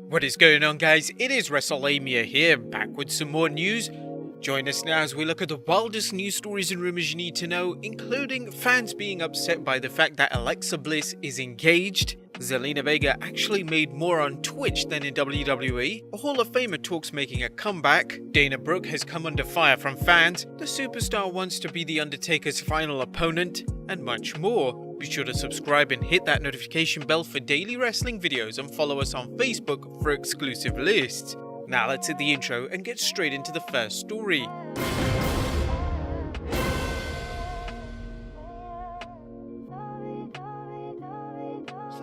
What is going on, guys? It is Wrestlelamia here, back with some more news. Join us now as we look at the wildest news stories and rumors you need to know, including fans being upset by the fact that Alexa Bliss is engaged, Zelina Vega actually made more on Twitch than in WWE, a Hall of Famer talks making a comeback, Brooke has come under fire from fans, the superstar wants to be the Undertaker's final opponent, and much more. Be sure to subscribe and hit that notification bell for daily wrestling videos and follow us on Facebook for exclusive lists. Now let's hit the intro and get straight into the first story.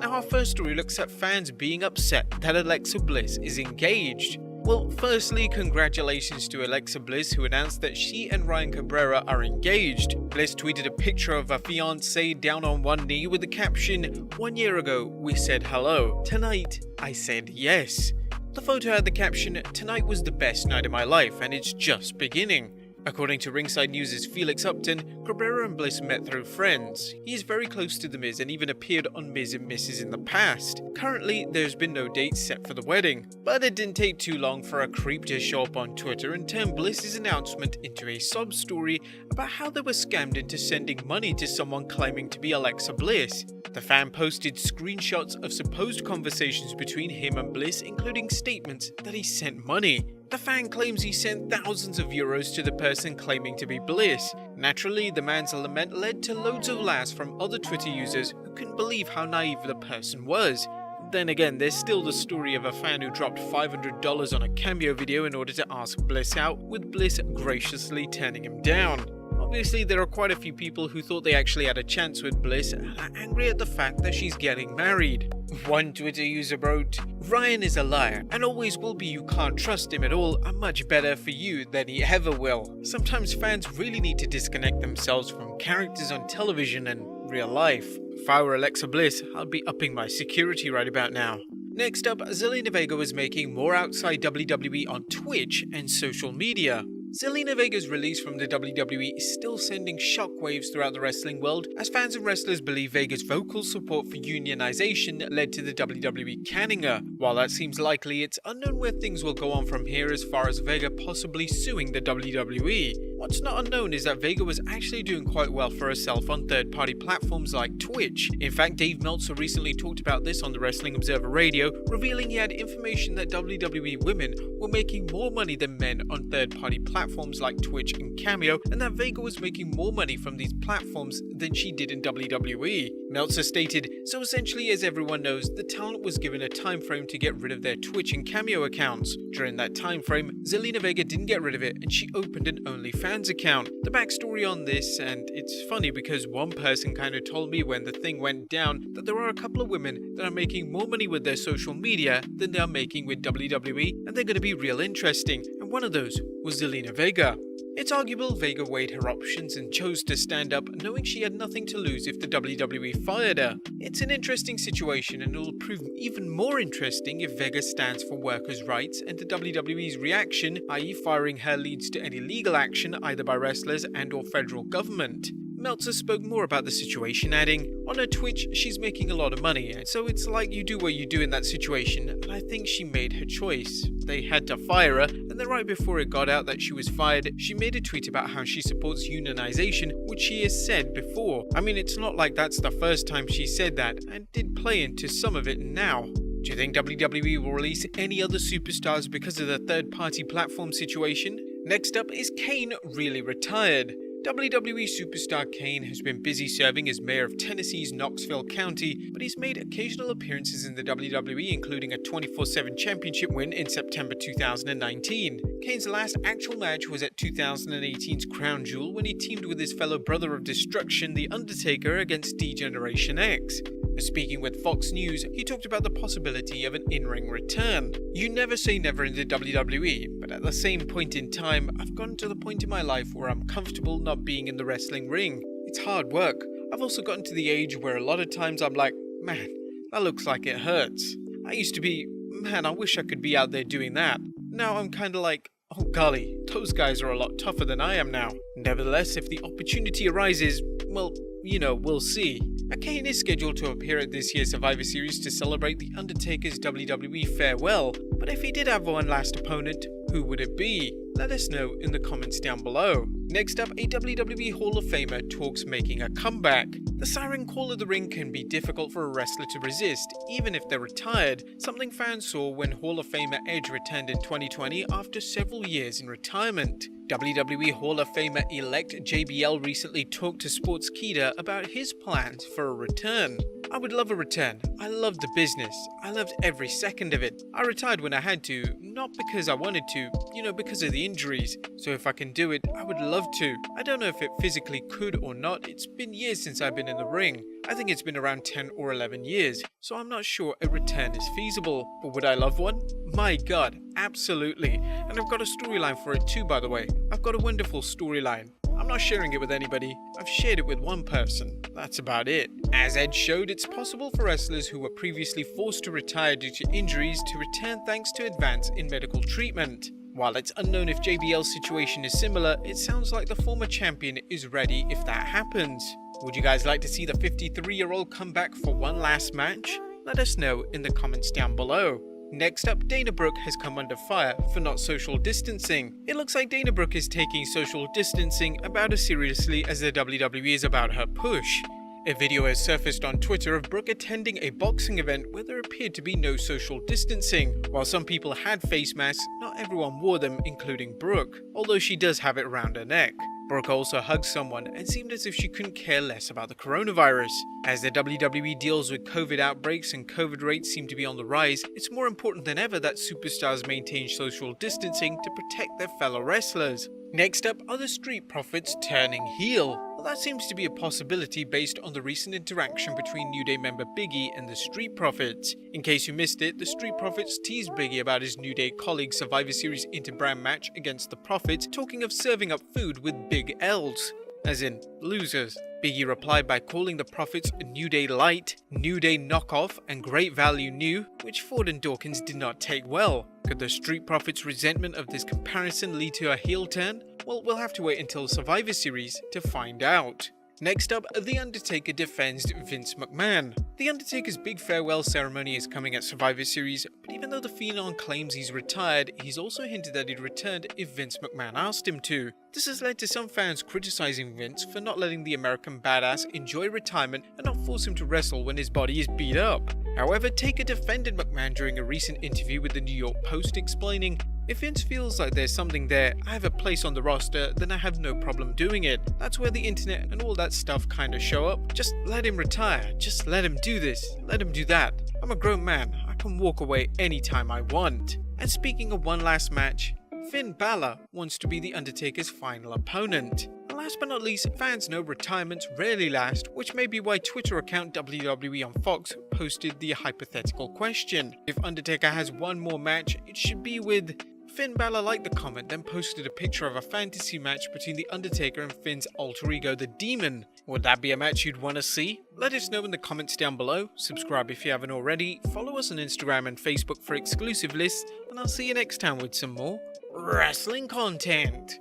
Now our first story looks at fans being upset that Alexa Bliss is engaged. Well, firstly, congratulations to Alexa Bliss, who announced that she and Ryan Cabrera are engaged. Bliss tweeted a picture of her fiancé down on one knee with the caption, "1 year ago, we said hello. Tonight, I said yes." The photo had the caption, "Tonight was the best night of my life, and it's just beginning." According to Ringside News' Felix Upton, Cabrera and Bliss met through friends. He is very close to The Miz and even appeared on Miz and Mrs. in the past. Currently, there's been no date set for the wedding, but it didn't take too long for a creep to show up on Twitter and turn Bliss's announcement into a sob story about how they were scammed into sending money to someone claiming to be Alexa Bliss. The fan posted screenshots of supposed conversations between him and Bliss, including statements that he sent money. The fan claims he sent thousands of euros to the person claiming to be Bliss. Naturally, the man's lament led to loads of laughs from other Twitter users who couldn't believe how naive the person was. Then again, there's still the story of a fan who dropped $500 on a cameo video in order to ask Bliss out, with Bliss graciously turning him down. Obviously, there are quite a few people who thought they actually had a chance with Bliss and are angry at the fact that she's getting married. One Twitter user wrote, "Ryan is a liar and always will be. You can't trust him at all. I'm much better for you than he ever will." Sometimes fans really need to disconnect themselves from characters on television and real life. If I were Alexa Bliss, I'd be upping my security right about now. Next up, Zelina Vega was making more outside WWE on Twitch and social media. Zelina Vega's release from the WWE is still sending shockwaves throughout the wrestling world, as fans and wrestlers believe Vega's vocal support for unionization led to the WWE canning her. While that seems likely, it's unknown where things will go on from here as far as Vega possibly suing the WWE. What's not unknown is that Vega was actually doing quite well for herself on third-party platforms like Twitch. In fact, Dave Meltzer recently talked about this on the Wrestling Observer Radio, revealing he had information that WWE women were making more money than men on third-party platforms like Twitch and Cameo, and that Vega was making more money from these platforms than she did in WWE. Meltzer stated, "So essentially, as everyone knows, the talent was given a time frame to get rid of their Twitch and Cameo accounts. During that time frame, Zelina Vega didn't get rid of it and she opened an OnlyFans account." The backstory on this, and it's funny because one person kind of told me when the thing went down that there are a couple of women that are making more money with their social media than they are making with WWE, and they're going to be real interesting, and one of those was Zelina Vega. It's arguable Vega weighed her options and chose to stand up, knowing she had nothing to lose if the WWE fired her. It's an interesting situation, and it will prove even more interesting if Vega stands for workers' rights and the WWE's reaction, i.e. firing her, leads to any legal action either by wrestlers and or federal government. Meltzer spoke more about the situation, adding, "On her Twitch, she's making a lot of money, so it's like you do what you do in that situation, and I think she made her choice. They had to fire her, and then right before it got out that she was fired, she made a tweet about how she supports unionization, which she has said before. I mean, it's not like that's the first time she said that, and did play into some of it now." Do you think WWE will release any other superstars because of the third-party platform situation? Next up, is Kane really retired? WWE superstar Kane has been busy serving as mayor of Tennessee's Knoxville County, but he's made occasional appearances in the WWE, including a 24/7 championship win in September 2019. Kane's last actual match was at 2018's Crown Jewel when he teamed with his fellow brother of destruction, The Undertaker, against D-Generation X. Speaking with Fox News, he talked about the possibility of an in-ring return. "You never say never in the WWE, but at the same point in time, I've gotten to the point in my life where I'm comfortable not being in the wrestling ring. It's hard work. I've also gotten to the age where a lot of times I'm like, man, that looks like it hurts. I used to be, man, I wish I could be out there doing that. Now I'm kinda like, oh golly, those guys are a lot tougher than I am now. Nevertheless, if the opportunity arises, well, we'll see. Kane is scheduled to appear at this year's Survivor Series to celebrate The Undertaker's WWE farewell, but if he did have one last opponent, who would it be? Let us know in the comments down below. Next up, a WWE Hall of Famer talks making a comeback. The siren call of the ring can be difficult for a wrestler to resist, even if they're retired, something fans saw when Hall of Famer Edge returned in 2020 after several years in retirement. WWE Hall of Famer-elect JBL recently talked to Sportskeeda about his plans for a return. I would love a return. I loved the business. I loved every second of it. I retired when I had to, not because I wanted to, because of the injuries. So if I can do it, I would love to. I don't know if it physically could or not. It's been years since I've been in the ring. I think it's been around 10 or 11 years, so I'm not sure a return is feasible. But would I love one? My god, absolutely. And I've got a storyline for it too, by the way. I've got a wonderful storyline. I'm not sharing it with anybody. I've shared it with one person. That's about it. As Edge showed, it's possible for wrestlers who were previously forced to retire due to injuries to return thanks to advance in medical treatment. While it's unknown if JBL's situation is similar, it sounds like the former champion is ready if that happens. Would you guys like to see the 53-year-old come back for one last match? Let us know in the comments down below. Next up, Dana Brooke has come under fire for not social distancing. It looks like Dana Brooke is taking social distancing about as seriously as the WWE is about her push. A video has surfaced on Twitter of Brooke attending a boxing event where there appeared to be no social distancing. While some people had face masks, not everyone wore them, including Brooke, although she does have it around her neck. Brooke also hugged someone and seemed as if she couldn't care less about the coronavirus. As the WWE deals with COVID outbreaks and COVID rates seem to be on the rise, it's more important than ever that superstars maintain social distancing to protect their fellow wrestlers. Next up are the Street Profits turning heel. Well, that seems to be a possibility based on the recent interaction between New Day member Big E and the Street Profits. In case you missed it, the Street Profits teased Big E about his New Day colleagues' Survivor Series Interbrand match against the Profits, talking of serving up food with big L's, as in losers. Big E replied by calling the Profits New Day Light, New Day Knockoff, and Great Value New, which Ford and Dawkins did not take well. Could the Street Profits' resentment of this comparison lead to a heel turn? Well, we'll have to wait until Survivor Series to find out. Next up, The Undertaker defends Vince McMahon. The Undertaker's big farewell ceremony is coming at Survivor Series, but even though the Phenom claims he's retired, he's also hinted that he'd returned if Vince McMahon asked him to. This has led to some fans criticizing Vince for not letting the American badass enjoy retirement and not force him to wrestle when his body is beat up. However, Taker defended McMahon during a recent interview with the New York Post, explaining, "If Vince feels like there's something there, I have a place on the roster, then I have no problem doing it. That's where the internet and all that stuff kind of show up. Just let him retire. Just let him do this. Let him do that. I'm a grown man. I can walk away anytime I want." And speaking of one last match, Finn Balor wants to be The Undertaker's final opponent. And last but not least, fans know retirements rarely last, which may be why Twitter account WWE on Fox posted the hypothetical question. If Undertaker has one more match, it should be with... Finn Balor liked the comment, then posted a picture of a fantasy match between The Undertaker and Finn's alter ego, The Demon. Would that be a match you'd want to see? Let us know in the comments down below, subscribe if you haven't already, follow us on Instagram and Facebook for exclusive lists, and I'll see you next time with some more wrestling content.